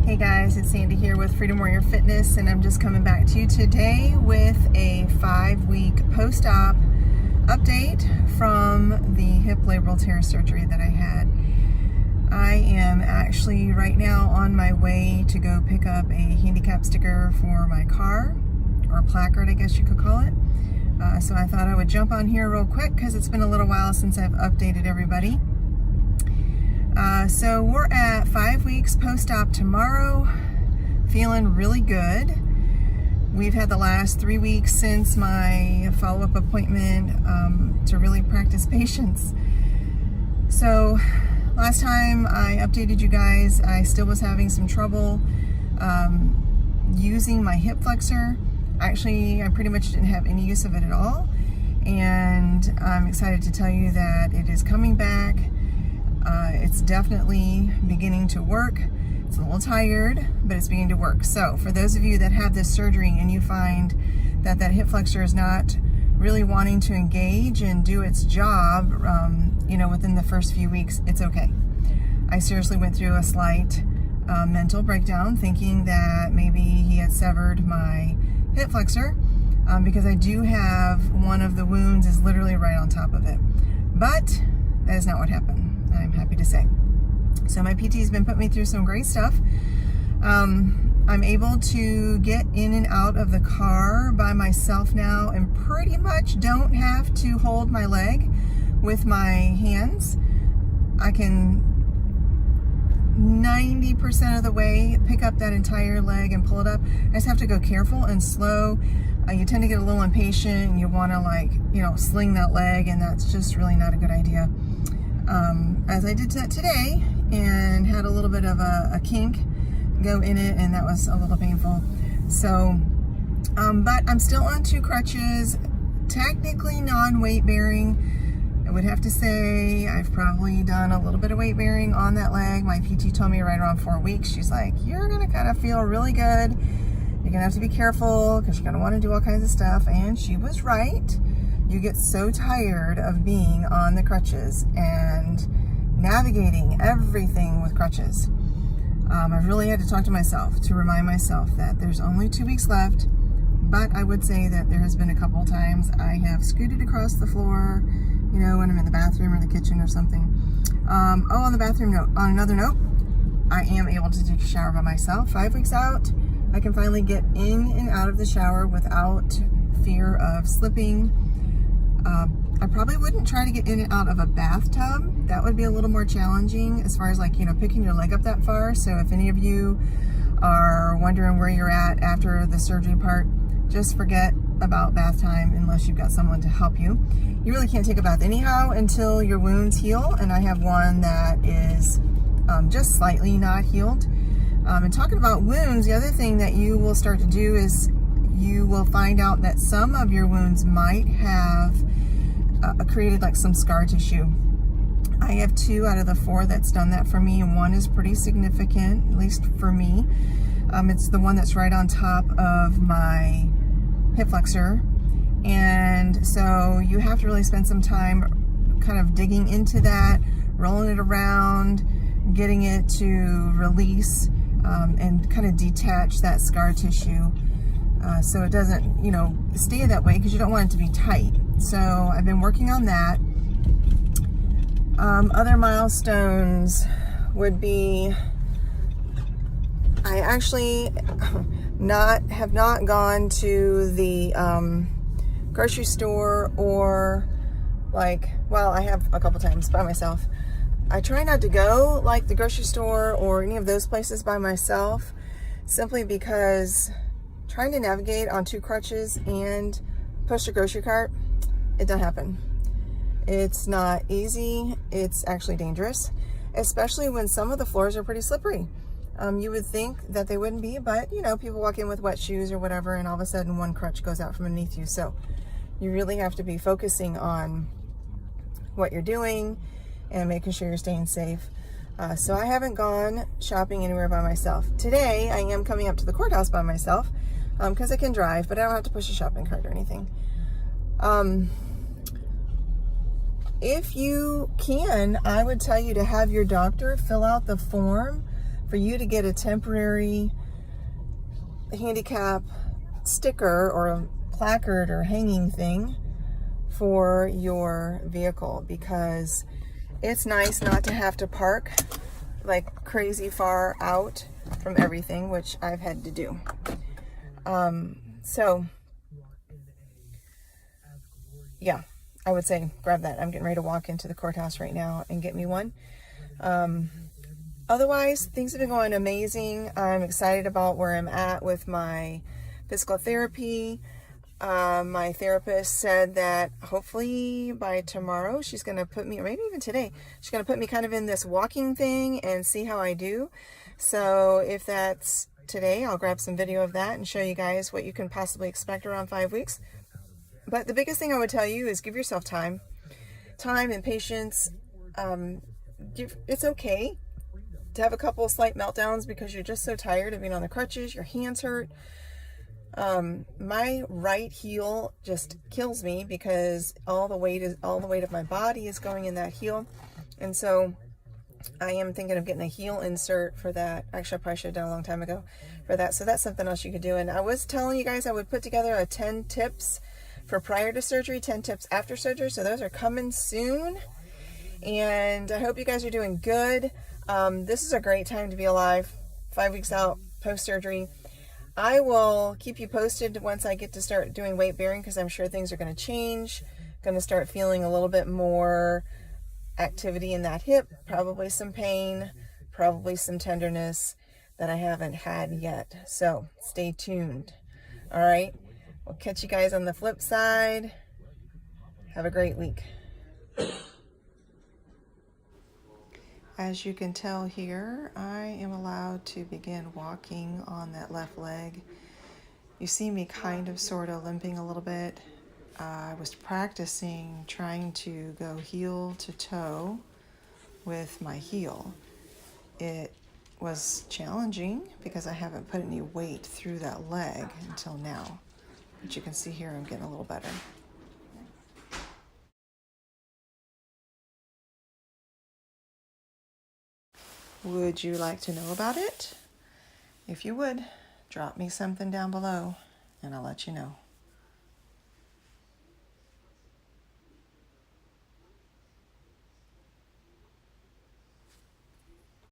Hey guys, it's Sandy here with Freedom Warrior Fitness, and I'm just coming back to you today with a 5-week post-op update from the hip labral tear surgery that I had. I am actually right now on my way to go pick up a handicap sticker for my car, or placard I guess you could call it. So I thought I would jump on here real quick because it's been a little while since I've updated everybody. So we're at 5 weeks post-op tomorrow, feeling really good. We've had the last 3 weeks since my follow-up appointment to really practice patience. So last time I updated you guys, I still was having some trouble using my hip flexor. Actually, I pretty much didn't have any use of it at all, and I'm excited to tell you that it is coming back. It's definitely beginning to work. It's a little tired, but it's beginning to work. So for those of you that have this surgery and you find that that hip flexor is not really wanting to engage and do its job, within the first few weeks, it's okay. I seriously went through a slight mental breakdown thinking that maybe he had severed my hip flexor because I do have one of the wounds is literally right on top of it. But that is not what happened, I'm happy to say. So my PT has been putting me through some great stuff. I'm able to get in and out of the car by myself now and pretty much don't have to hold my leg with my hands. I can 90% of the way pick up that entire leg and pull it up. I just have to go careful and slow. You tend to get a little impatient and you want to sling that leg, and that's just really not a good idea. As I did that today and had a little bit of a kink go in it, and that was a little painful. So, but I'm still on 2 crutches, technically non-weight bearing. I would have to say I've probably done a little bit of weight bearing on that leg. My PT told me right around 4 weeks, she's like, you're gonna kind of feel really good. You're gonna have to be careful because you're gonna want to do all kinds of stuff. And she was right. You get so tired of being on the crutches and navigating everything with crutches. I've really had to talk to myself to remind myself that there's only 2 weeks left, but I would say that there has been a couple of times I have scooted across the floor, when I'm in the bathroom or the kitchen or something. On the bathroom note, on another note, I am able to take a shower by myself. 5 weeks out, I can finally get in and out of the shower without fear of slipping. I probably wouldn't try to get in and out of a bathtub. That would be a little more challenging as far as picking your leg up that far. So if any of you are wondering where you're at after the surgery part, just forget about bath time unless you've got someone to help you. You really can't take a bath anyhow until your wounds heal, and I have one that is just slightly not healed. And talking about wounds, the other thing that you will start to do is you will find out that some of your wounds might have created some scar tissue. I have 2 out of the 4 that's done that for me, and one is pretty significant, at least for me. It's the one that's right on top of my hip flexor, and so you have to really spend some time kind of digging into that, rolling it around, getting it to release and kind of detach that scar tissue so it doesn't stay that way, because you don't want it to be tight. So I've been working on that. Other milestones would be, I actually have not gone to the grocery store, or I have a couple times by myself. I try not to go the grocery store or any of those places by myself, simply because trying to navigate on 2 crutches and push a grocery cart, it doesn't happen. It's not easy. It's actually dangerous, especially when some of the floors are pretty slippery. You would think that they wouldn't be, but people walk in with wet shoes or whatever, and all of a sudden one crutch goes out from underneath you. So you really have to be focusing on what you're doing and making sure you're staying safe. So I haven't gone shopping anywhere by myself. Today I am coming up to the courthouse by myself because I can drive, but I don't have to push a shopping cart or anything. If you can, I would tell you to have your doctor fill out the form for you to get a temporary handicap sticker or a placard or hanging thing for your vehicle, because it's nice not to have to park like crazy far out from everything, which I've had to do. So yeah, I would say grab that. I'm getting ready to walk into the courthouse right now and get me one. Otherwise, things have been going amazing. I'm excited about where I'm at with my physical therapy. My therapist said that hopefully by tomorrow she's going to put me, or maybe even today, she's going to put me kind of in this walking thing and see how I do. So if that's today, I'll grab some video of that and show you guys what you can possibly expect around 5 weeks. But the biggest thing I would tell you is give yourself time and patience. It's okay to have a couple of slight meltdowns because you're just so tired of being on the crutches, your hands hurt. My right heel just kills me because all the weight of my body is going in that heel. And so I am thinking of getting a heel insert for that. Actually, I probably should have done a long time ago for that. So that's something else you could do. And I was telling you guys I would put together a 10 tips for prior to surgery, 10 tips after surgery. So those are coming soon. And I hope you guys are doing good. This is a great time to be alive, 5 weeks out post-surgery. I will keep you posted once I get to start doing weight bearing, because I'm sure things are going to change. Going to start feeling a little bit more activity in that hip, probably some pain, probably some tenderness that I haven't had yet. So stay tuned. All right. We'll catch you guys on the flip side. Have a great week. As you can tell here, I am allowed to begin walking on that left leg. You see me kind of sort of limping a little bit. I was practicing trying to go heel to toe with my heel. It was challenging because I haven't put any weight through that leg until now. But you can see here I'm getting a little better. Would you like to know about it? If you would, drop me something down below and I'll let you know.